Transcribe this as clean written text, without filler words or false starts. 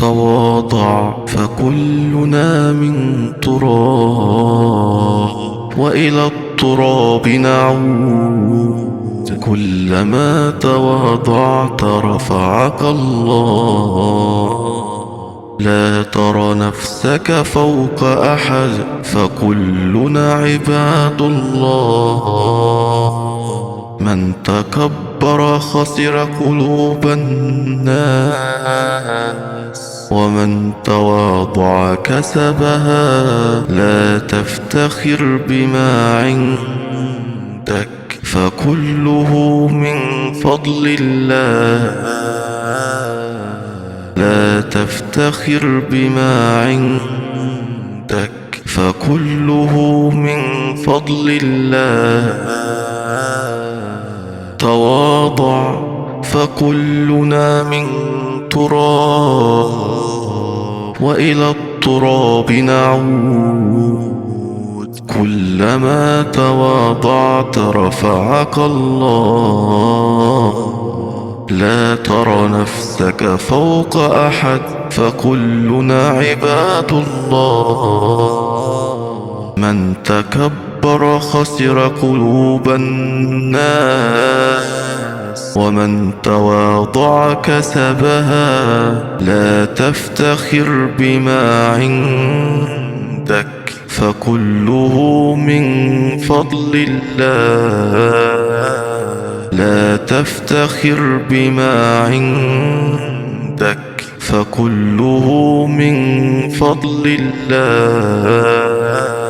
تواضع فكلنا من تراب، وإلى التراب نعود. كلما تواضعت رفعك الله. لا تر نفسك فوق أحد، فكلنا عباد الله. من تكبر خسر قلوب الناس، ومن تواضع كسبها. لا تفتخر بما عندك، فكله من فضل الله. لا تفتخر بما عندك، فكله من فضل الله. تواضع فكلنا من تراب، وإلى التراب نعود. كلما تواضعت رفعك الله. لا تر نفسك فوق أحد، فكلنا عباد الله. من تكبر خسر قلوب الناس، ومن تواضع كسبها. لا تفتخر بما عندك، فكله من فضل الله. لا تفتخر بما عندك، فكله من فضل الله.